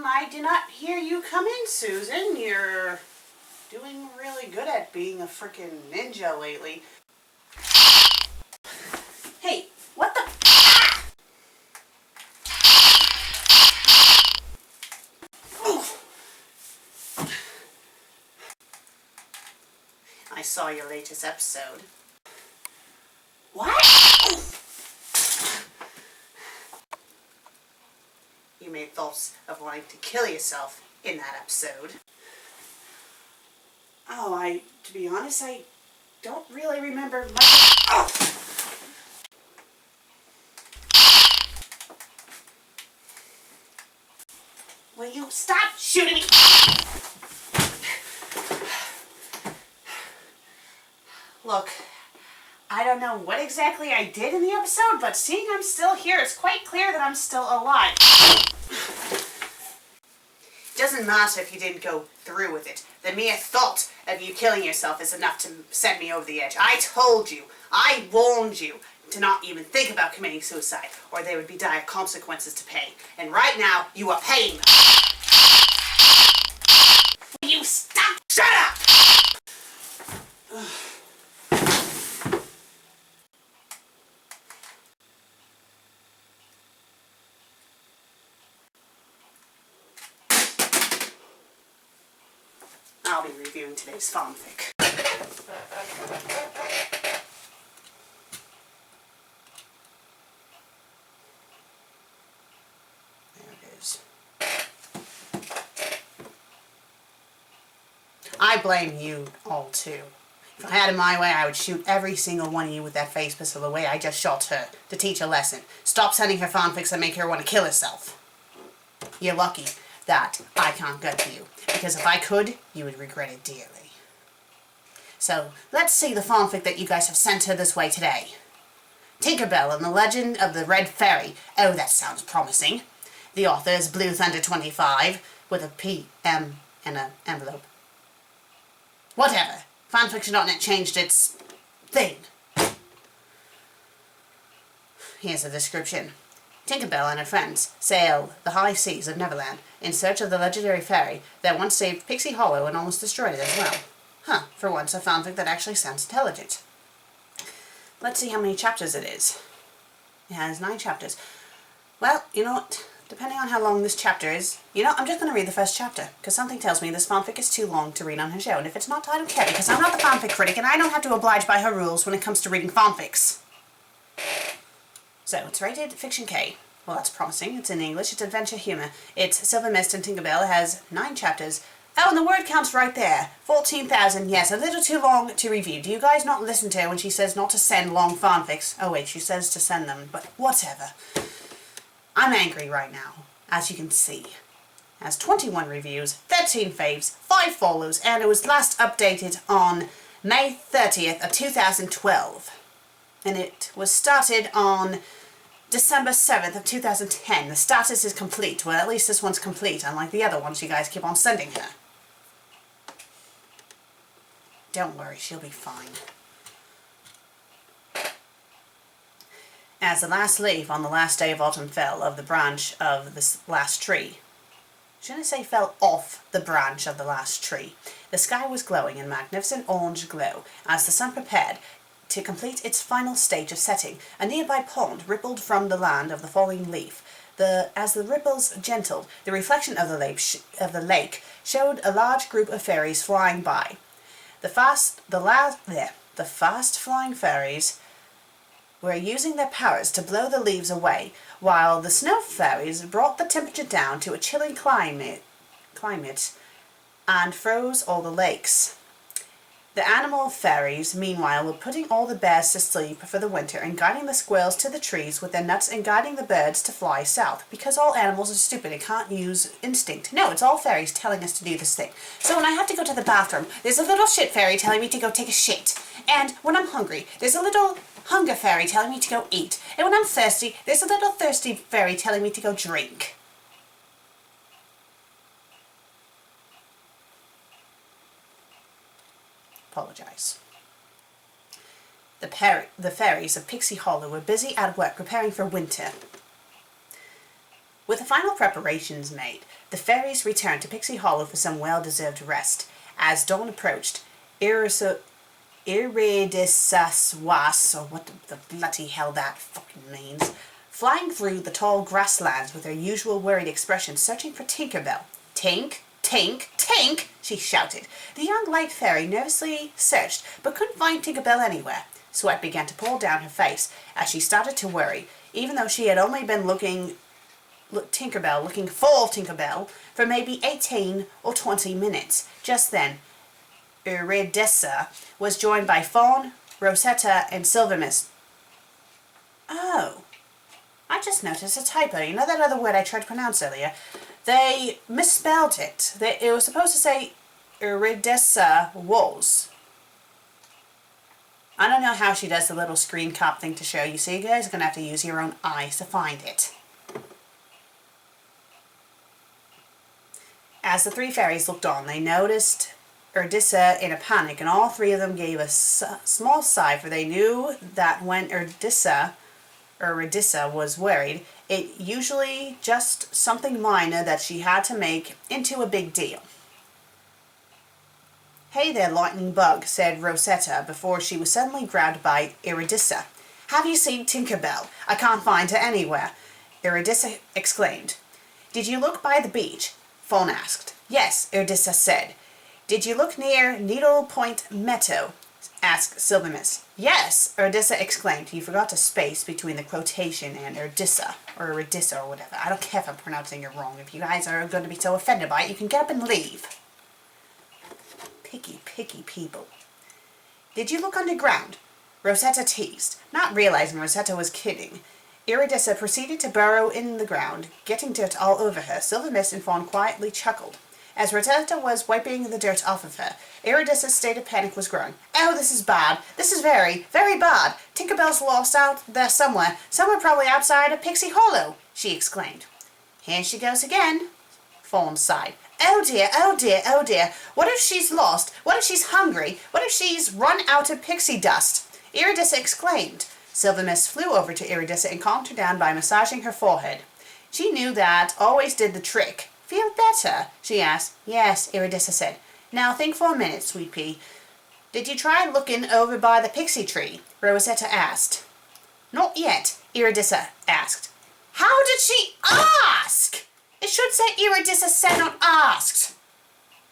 I did not hear you come in, Susan. You're doing really good at being a frickin' ninja lately. Hey, what the? I saw your latest episode. What? You made thoughts of wanting to kill yourself in that episode. Oh, to be honest, I don't really remember much. Oh! Will you stop shooting me? Look, I don't know what exactly I did in the episode, but seeing I'm still here, it's quite clear that I'm still alive. It doesn't matter if you didn't go through with it. The mere thought of you killing yourself is enough to send me over the edge. I told you, I warned you to not even think about committing suicide, or there would be dire consequences to pay. And right now, you are paying them. Will you stop? Shut up! I'll be reviewing today's fanfic. There it is. I blame you all too. If I had it my way, I would shoot every single one of you with that face pistol the way I just shot her, to teach a lesson. Stop sending her fanfics that make her want to kill herself. You're lucky that I can't get to you, because if I could, you would regret it dearly. So, let's see the fanfic that you guys have sent her this way today. Tinkerbell and the Legend of the Red Fairy. Oh, that sounds promising. The author is Blue Thunder 25, with a PM in an envelope. Whatever. Fanfiction.net changed its thing. Here's the description. Tinkerbell and her friends sail the high seas of Neverland in search of the legendary fairy that once saved Pixie Hollow and almost destroyed it as well. Huh, for once a fanfic that actually sounds intelligent. Let's see how many chapters it is. It has 9 chapters. Well, you know what? Depending on how long this chapter is, I'm just going to read the first chapter, because something tells me this fanfic is too long to read on her show, and if it's not, I don't care, because I'm not the fanfic critic, and I don't have to oblige by her rules when it comes to reading fanfics. So, it's rated Fiction K. Well, that's promising. It's in English. It's adventure humor. It's Silver Mist and Tinkerbell. It has 9 chapters. Oh, and the word count's right there. 14,000. Yes, a little too long to review. Do you guys not listen to her when she says not to send long fanfics? Oh, wait, she says to send them, but whatever. I'm angry right now, as you can see. It has 21 reviews, 13 faves, 5 follows, and it was last updated on May 30th of 2012. And it was started on December 7th of 2010. The status is complete. Well, at least this one's complete, unlike the other ones you guys keep on sending her. Don't worry, she'll be fine. As the last leaf on the last day of autumn fell of the branch of this last tree. Shouldn't I say fell off the branch of the last tree? The sky was glowing in magnificent orange glow as the sun prepared to complete its final stage of setting. A nearby pond rippled from the land of the falling leaf. As the ripples gentled, the reflection of the lake showed a large group of fairies flying by. The fast flying fairies were using their powers to blow the leaves away, while the snow fairies brought the temperature down to a chilly climate and froze all the lakes. The animal fairies, meanwhile, were putting all the bears to sleep for the winter and guiding the squirrels to the trees with their nuts and guiding the birds to fly south, because all animals are stupid and can't use instinct. No, it's all fairies telling us to do this thing. So when I have to go to the bathroom, there's a little shit fairy telling me to go take a shit. And when I'm hungry, there's a little hunger fairy telling me to go eat. And when I'm thirsty, there's a little thirsty fairy telling me to go drink. Apologize. The fairies of Pixie Hollow were busy at work preparing for winter. With the final preparations made, The fairies returned to Pixie Hollow for some well-deserved rest. As dawn approached, Iridesas, or what the bloody hell that fucking means, flying through the tall grasslands with her usual worried expression, searching for Tinkerbell. Tink, Tink, Tink, she shouted. The young light fairy nervously searched, but couldn't find Tinkerbell anywhere. Sweat began to pour down her face as she started to worry, even though she had only been looking for Tinkerbell for maybe 18 or 20 minutes. Just then, Iridessa was joined by Fawn, Rosetta, and Silvermist. Oh, I just noticed a typo. You know that other word I tried to pronounce earlier? They misspelled it. It was supposed to say Iridessa was. I don't know how she does the little screen cap thing to show you, so you guys are going to have to use your own eyes to find it. As the three fairies looked on, they noticed Iridessa in a panic, and all three of them gave a small sigh, for they knew that when Iridessa was worried, it usually just something minor that she had to make into a big deal. Hey there, lightning bug, said Rosetta before she was suddenly grabbed by Iridessa. Have you seen Tinkerbell? I can't find her anywhere. Iridessa exclaimed. Did you look by the beach? Fawn asked. Yes, Iridessa said. Did you look near Needle Point Meadow? Asked Silvermist. Yes, Iridessa exclaimed. You forgot to space between the quotation and Iridessa, or whatever. I don't care if I'm pronouncing it wrong. If you guys are going to be so offended by it, you can get up and leave. Picky people. Did you look underground? Rosetta teased, not realizing Rosetta was kidding. Iridessa proceeded to burrow in the ground, getting dirt all over her. Silvermist and Fawn quietly chuckled. As Rosetta was wiping the dirt off of her, Iridessa's state of panic was growing. Oh, this is bad. This is very, very bad. Tinkerbell's lost out there somewhere. Somewhere probably outside of Pixie Hollow, she exclaimed. Here she goes again, Fawn sighed. Oh dear, oh dear, oh dear. What if she's lost? What if she's hungry? What if she's run out of pixie dust? Iridessa exclaimed. Silvermist flew over to Iridessa and calmed her down by massaging her forehead. She knew that always did the trick. Feel better? She asked. Yes, Iridessa said. Now think for a minute, Sweet Pea. Did you try looking over by the pixie tree? Rosetta asked. Not yet, Iridessa asked. How did she ask? It should say Iridessa said, not asked.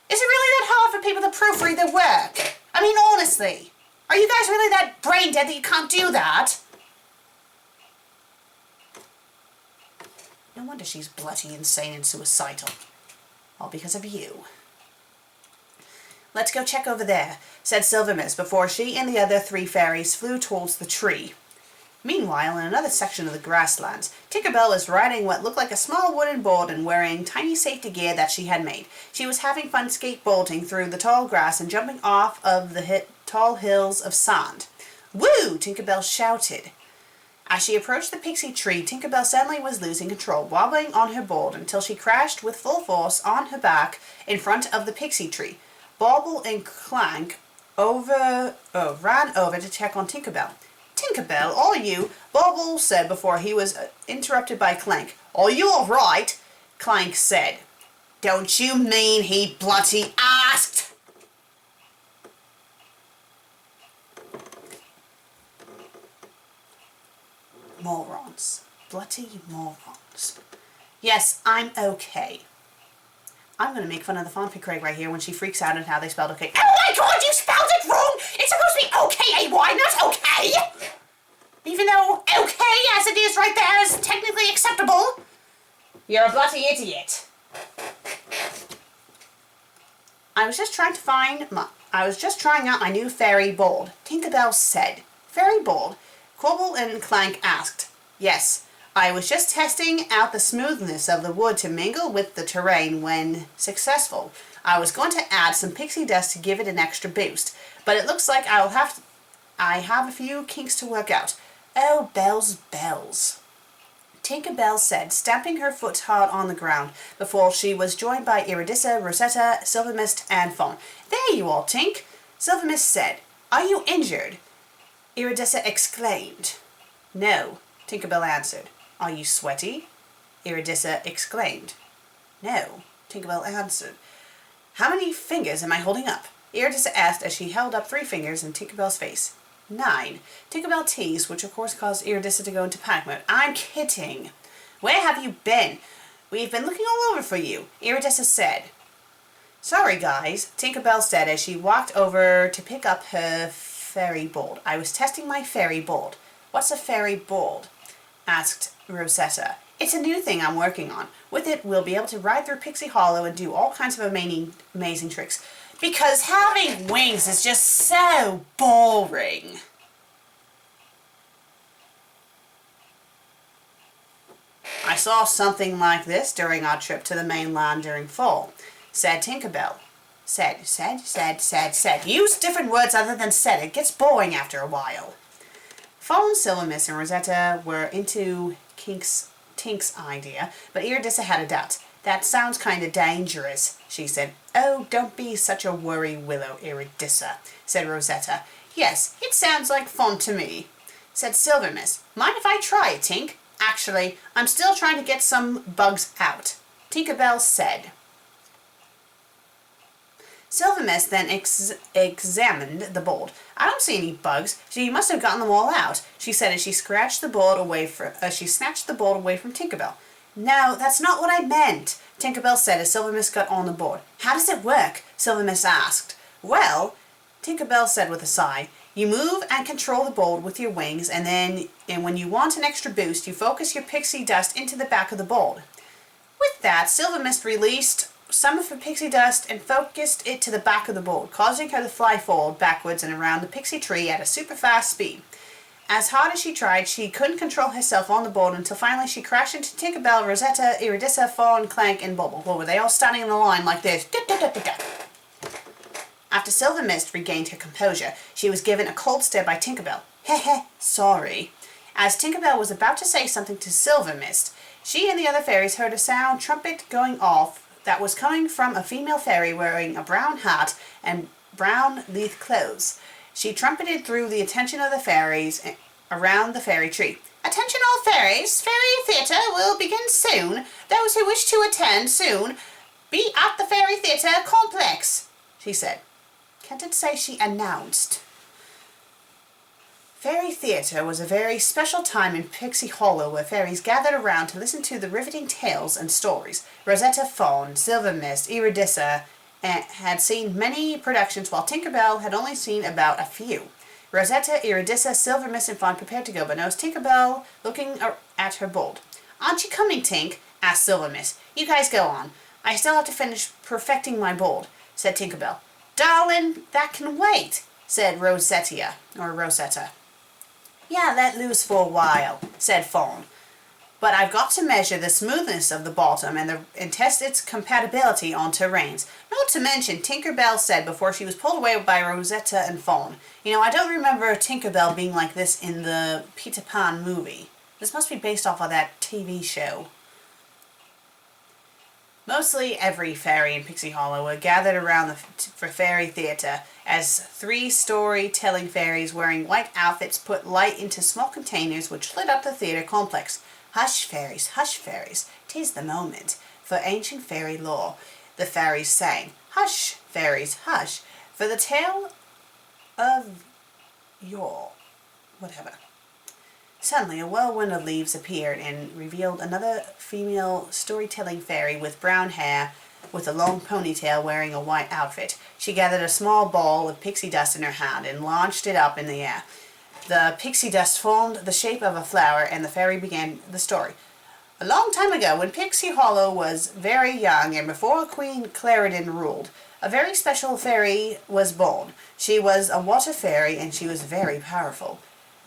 Is it really that hard for people to proofread their work? I mean, honestly. Are you guys really that brain dead that you can't do that? No wonder she's bloody insane and suicidal. All because of you. Let's go check over there, said Silvermist before she and the other three fairies flew towards the tree. Meanwhile, in another section of the grasslands, Tinkerbell was riding what looked like a small wooden board and wearing tiny safety gear that she had made. She was having fun skateboarding through the tall grass and jumping off of the tall hills of sand. Woo! Tinkerbell shouted. As she approached the pixie tree, Tinkerbell suddenly was losing control, wobbling on her board until she crashed with full force on her back in front of the pixie tree. Bauble and Clank ran over to check on Tinkerbell. Tinkerbell, are you? Bauble said before he was interrupted by Clank. Are you all right? Clank said. Don't you mean he bloody asked? Morons. Bloody morons. Yes, I'm okay. I'm going to make fun of the FanFic Critic right here when she freaks out at how they spelled okay. Oh my god, you spelled it wrong! It's supposed to be okay-ay, not okay! Even though okay as it is right there is technically acceptable. You're a bloody idiot. I was just trying out my new fairy board, Tinkerbell said. Fairy board? Quibble and Clank asked. Yes. I was just testing out the smoothness of the wood to mingle with the terrain when successful. I was going to add some pixie dust to give it an extra boost, but it looks like I have a few kinks to work out. Oh, bells, bells. Tinkerbell said, stamping her foot hard on the ground before she was joined by Iridessa, Rosetta, Silvermist, and Fawn. There you are, Tink, Silvermist said. Are you injured? Iridessa exclaimed. No, Tinkerbell answered. Are you sweaty? Iridessa exclaimed. No, Tinkerbell answered. How many fingers am I holding up? Iridessa asked as she held up 3 fingers in Tinkerbell's face. 9. Tinkerbell teased, which of course caused Iridessa to go into panic mode. I'm kidding. Where have you been? We've been looking all over for you, Iridessa said. Sorry, guys, Tinkerbell said as she walked over to pick up her fairy board. I was testing my fairy board. What's a fairy board? Asked Rosetta. It's a new thing I'm working on. With it, we'll be able to ride through Pixie Hollow and do all kinds of amazing tricks. Because having wings is just so boring. I saw something like this during our trip to the mainland during fall, said Tinkerbell. Said. Use different words other than said. It gets boring after a while. Fawn, Silvermist, and Rosetta were into Tink's idea, but Iridessa had a doubt. That sounds kind of dangerous, she said. Oh, don't be such a worry willow, Iridessa, said Rosetta. Yes, it sounds like fun to me, said Silvermist. Mind if I try it, Tink? Actually, I'm still trying to get some bugs out, Tinkerbell said. Silvermist then examined the board. I don't see any bugs, so you must have gotten them all out, she said as she snatched the board away from Tinkerbell. No, that's not what I meant, Tinkerbell said as Silvermist got on the board. How does it work? Silvermist asked. Well, Tinkerbell said with a sigh, you move and control the board with your wings, and when you want an extra boost, you focus your pixie dust into the back of the board. With that, Silvermist released some of her pixie dust and focused it to the back of the board, causing her to fly forward, backwards, and around the pixie tree at a super fast speed. As hard as she tried, she couldn't control herself on the board until finally she crashed into Tinkerbell, Rosetta, Iridessa, Fawn, Clank, and Bubble. Well, were they all standing in a line like this? After Silvermist regained her composure, she was given a cold stare by Tinkerbell. Sorry. As Tinkerbell was about to say something to Silvermist, she and the other fairies heard a sound trumpet going off that was coming from a female fairy wearing a brown hat and brown leaf clothes. She trumpeted through the attention of the fairies around the fairy tree. Attention all fairies, fairy theatre will begin soon. Those who wish to attend soon, be at the fairy theatre complex, she said. Can't it say she announced? Fairy theatre was a very special time in Pixie Hollow where fairies gathered around to listen to the riveting tales and stories. Rosetta, Fawn, Silvermist, Iridessa had seen many productions while Tinkerbell had only seen about a few. Rosetta, Iridessa, Silvermist, and Fawn prepared to go, but noticed Tinkerbell looking at her board. Aren't you coming, Tink? Asked Silvermist. You guys go on. I still have to finish perfecting my board, said Tinkerbell. Darling, that can wait, said Rosetta. Yeah, let loose for a while, said Fawn. But I've got to measure the smoothness of the bottom and test its compatibility on terrains. Not to mention, Tinkerbell said before she was pulled away by Rosetta and Fawn. You know, I don't remember Tinkerbell being like this in the Peter Pan movie. This must be based off of that TV show. Mostly every fairy in Pixie Hollow were gathered around for fairy theatre as 3 storytelling fairies wearing white outfits put light into small containers which lit up the theatre complex. Hush, fairies, 'tis the moment. For ancient fairy lore, the fairies sang. Hush, fairies, hush, for the tale of your... whatever. Suddenly, a whirlwind of leaves appeared and revealed another female storytelling fairy with brown hair, with a long ponytail, wearing a white outfit. She gathered a small ball of pixie dust in her hand and launched it up in the air. The pixie dust formed the shape of a flower, and the fairy began the story. A long time ago, when Pixie Hollow was very young and before Queen Clarendon ruled, a very special fairy was born. She was a water fairy, and she was very powerful.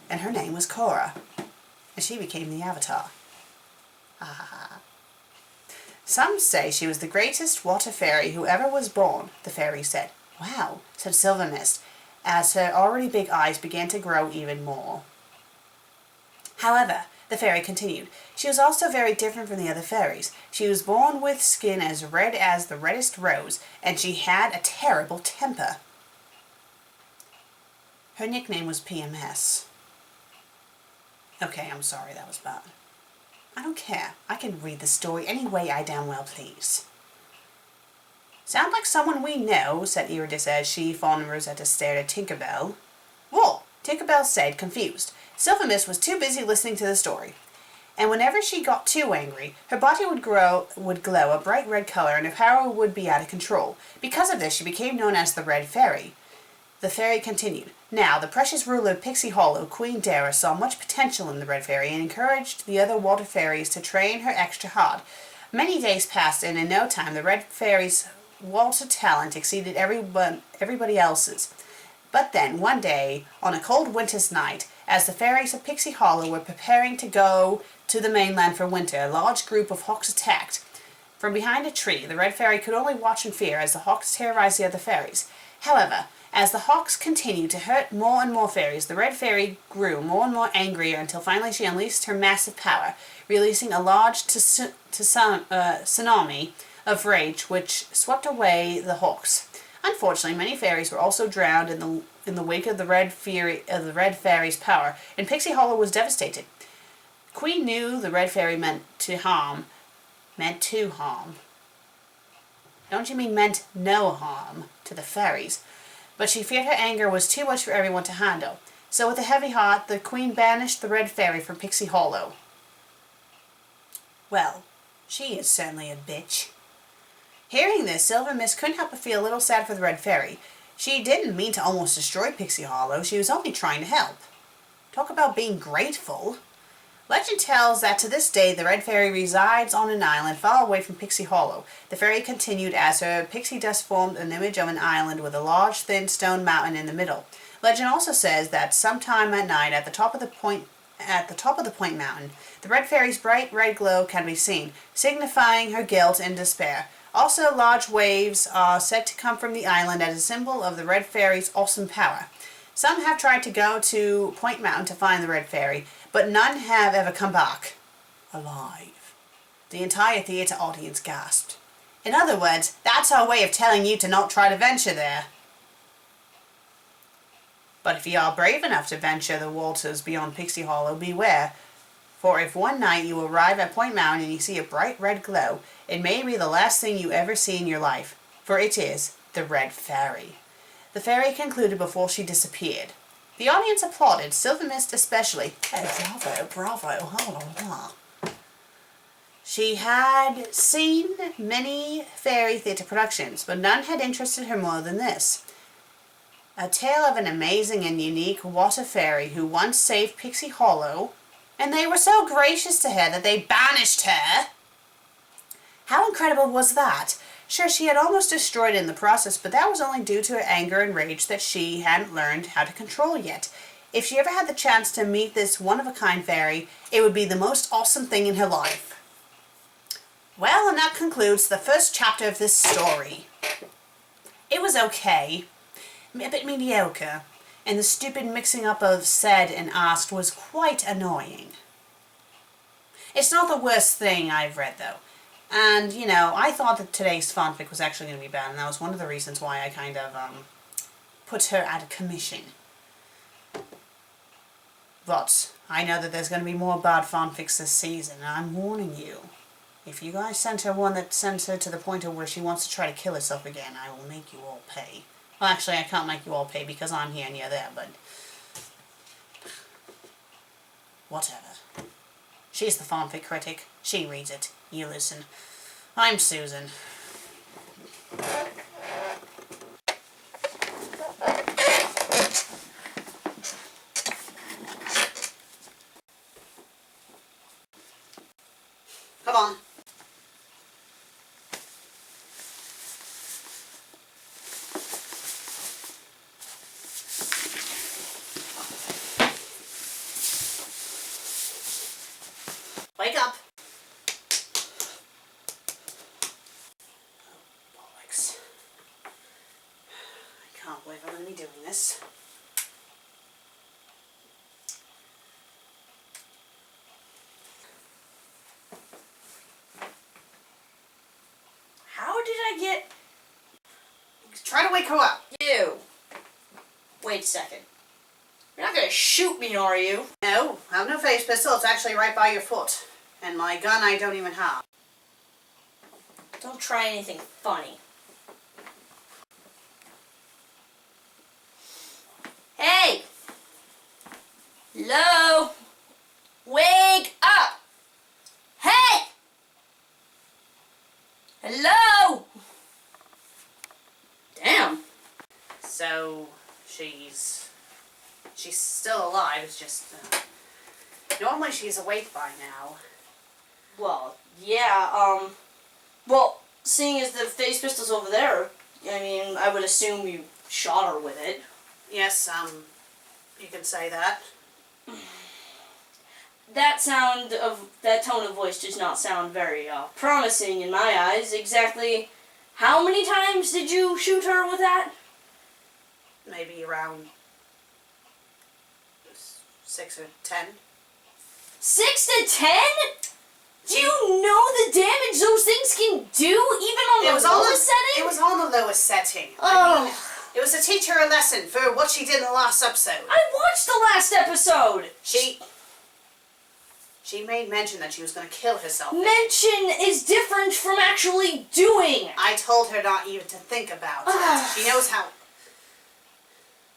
And her name was Cora, and she became the Avatar. Some say she was the greatest water fairy who ever was born, the fairy said. Wow, said Silvermist, as her already big eyes began to grow even more. However, the fairy continued, she was also very different from the other fairies. She was born with skin as red as the reddest rose, and she had a terrible temper. Her nickname was PMS. Okay, I'm sorry, that was bad. I don't care. I can read the story any way I damn well please. Sound like someone we know, said Eurydice as she, Fawn, and Rosetta stared at Tinkerbell. Well, Tinkerbell said, confused. Silvermist was too busy listening to the story. And whenever she got too angry, her body would glow a bright red color and her power would be out of control. Because of this, she became known as the Red Fairy. The fairy continued. Now, the precious ruler of Pixie Hollow, Queen Dara, saw much potential in the Red Fairy and encouraged the other water fairies to train her extra hard. Many days passed, and in no time, the Red Fairy's water talent exceeded everybody else's. But then, one day, on a cold winter's night, as the fairies of Pixie Hollow were preparing to go to the mainland for winter, a large group of hawks attacked. From behind a tree, the Red Fairy could only watch in fear as the hawks terrorized the other fairies. However, as the hawks continued to hurt more and more fairies, the Red Fairy grew more and more angrier until finally she unleashed her massive power, releasing a large tsunami of rage which swept away the hawks. Unfortunately, many fairies were also drowned in the wake of the Red Fairy's power, and Pixie Hollow was devastated. Queen knew the Red Fairy meant to harm. Don't you mean meant no harm to the fairies? But she feared her anger was too much for everyone to handle. So with a heavy heart, the Queen banished the Red Fairy from Pixie Hollow. Well, she is certainly a bitch. Hearing this, Silvermist couldn't help but feel a little sad for the Red Fairy. She didn't mean to almost destroy Pixie Hollow. She was only trying to help. Talk about being grateful. Legend tells that to this day the Red Fairy resides on an island far away from Pixie Hollow. The fairy continued as her pixie dust formed an image of an island with a large thin stone mountain in the middle. Legend also says that sometime at night at the top of the point mountain, the Red Fairy's bright red glow can be seen, signifying her guilt and despair. Also, large waves are said to come from the island as a symbol of the Red Fairy's awesome power. Some have tried to go to Point Mountain to find the Red Fairy, but none have ever come back alive. The entire theatre audience gasped. In other words, that's our way of telling you to not try to venture there. But if you are brave enough to venture the waters beyond Pixie Hollow, beware. For if one night you arrive at Point Mountain and you see a bright red glow, it may be the last thing you ever see in your life, for it is the Red Fairy. The fairy concluded before she disappeared. The audience applauded, Silvermist especially. Oh, bravo. She had seen many fairy theatre productions, but none had interested her more than this. A tale of an amazing and unique water fairy who once saved Pixie Hollow, and they were so gracious to her that they banished her. How incredible was that? Sure, she had almost destroyed it in the process, but that was only due to her anger and rage that she hadn't learned how to control yet. If she ever had the chance to meet this one-of-a-kind fairy, it would be the most awesome thing in her life. Well, and that concludes the first chapter of this story. It was okay, a bit mediocre, and the stupid mixing up of said and asked was quite annoying. It's not the worst thing I've read, though. And, you know, I thought that today's fanfic was actually going to be bad, and that was one of the reasons why I kind of, put her out of commission. But I know that there's going to be more bad fanfics this season, and I'm warning you. If you guys send her one that sends her to the point of where she wants to try to kill herself again, I will make you all pay. Well, actually, I can't make you all pay because I'm here and you're there, but whatever. She's the FanFic Critic. She reads it. You listen. I'm Susan. Come on. Wake up. Bollocks. I can't believe I'm going to be doing this. How did I get... Try to wake her up. You. Wait a second. You're not going to shoot me, are you? No, I have no face pistol. It's actually right by your foot. And my gun I don't even have. Don't try anything funny. Hey! Hello? Wake up! Hey! Hello? Damn. So, she's still alive, it's just, normally she's awake by now. Well, yeah, well, seeing as the phase pistol's over there, I mean, I would assume you shot her with it. Yes, you can say that. That tone of voice does not sound very, promising in my eyes. Exactly how many times did you shoot her with that? Maybe around 6 or 10. 6 to 10? Do you know the damage those things can do, even on the lowest setting? It was on the lowest setting. Oh. I mean, it was to teach her a lesson for what she did in the last episode. I watched the last episode! She made mention that she was going to kill herself. Mention is different from actually doing! I told her not even to think about it. She knows how...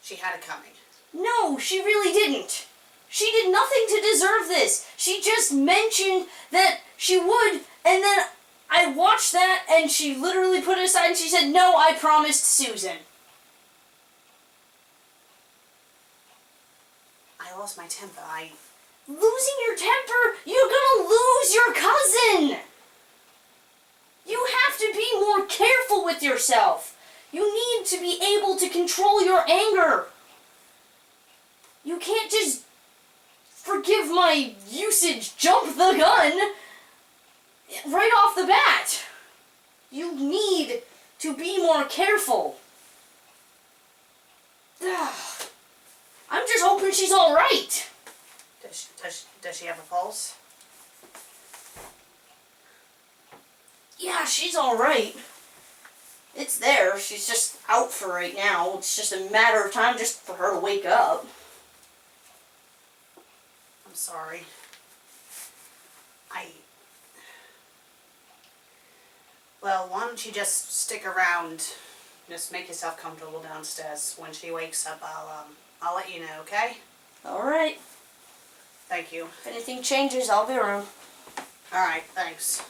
She had it coming. No, she really didn't. She did nothing to deserve this. She just mentioned that she would, and then I watched that, and she literally put it aside and she said, "No, I promised Susan." I lost my temper. Losing your temper? You're gonna lose your cousin! You have to be more careful with yourself. You need to be able to control your anger. You can't just, forgive my usage, jump the gun right off the bat. You need to be more careful. I'm just hoping she's alright. Does she have a pulse? Yeah, she's alright. It's there. She's just out for right now. It's just a matter of time just for her to wake up. I'm sorry. Well, why don't you just stick around? Just make yourself comfortable downstairs. When she wakes up, I'll let you know, okay? Alright. Thank you. If anything changes, I'll be around. Alright, thanks.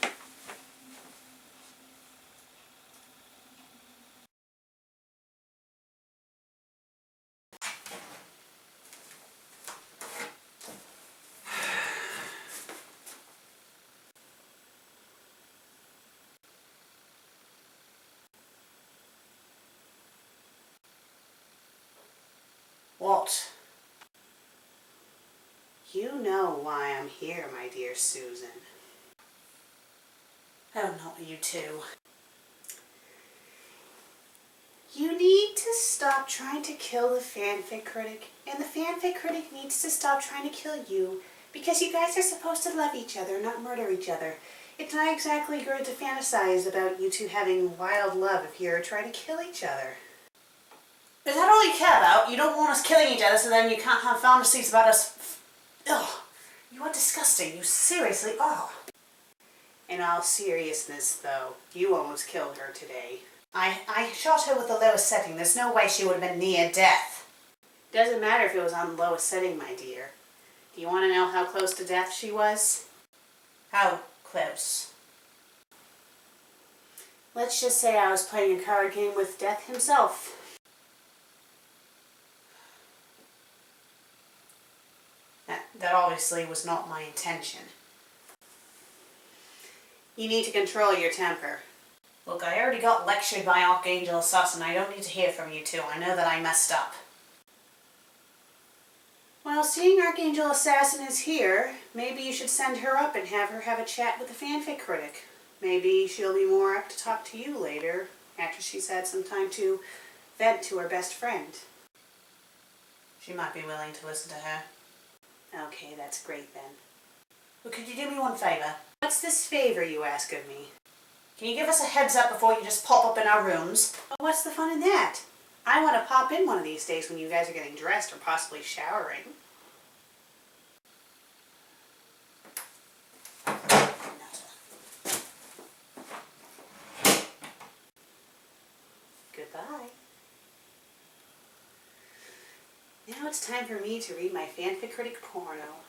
What? You know why I'm here, my dear Susan. Oh, not you too. You need to stop trying to kill the fanfic critic, and the fanfic critic needs to stop trying to kill you, because you guys are supposed to love each other, not murder each other. It's not exactly good to fantasize about you two having wild love if you're trying to kill each other. Is that all you care about? You don't want us killing each other, so then you can't have fantasies about us. Ugh, you are disgusting. You seriously are. In all seriousness, though, you almost killed her today. I shot her with the lowest setting. There's no way she would have been near death. Doesn't matter if it was on the lowest setting, my dear. Do you want to know how close to death she was? How close? Let's just say I was playing a card game with death himself. That obviously was not my intention. You need to control your temper. Look, I already got lectured by Archangel Assassin. I don't need to hear from you two. I know that I messed up. Well, seeing Archangel Assassin is here, maybe you should send her up and have her have a chat with the fanfic critic. Maybe she'll be more apt to talk to you later, after she's had some time to vent to her best friend. She might be willing to listen to her. Okay, that's great then. But could you do me one favor? What's this favor you ask of me? Can you give us a heads up before you just pop up in our rooms? Well, what's the fun in that? I want to pop in one of these days when you guys are getting dressed or possibly showering. Goodbye. Now it's time for me to read my FanFic Critic porno.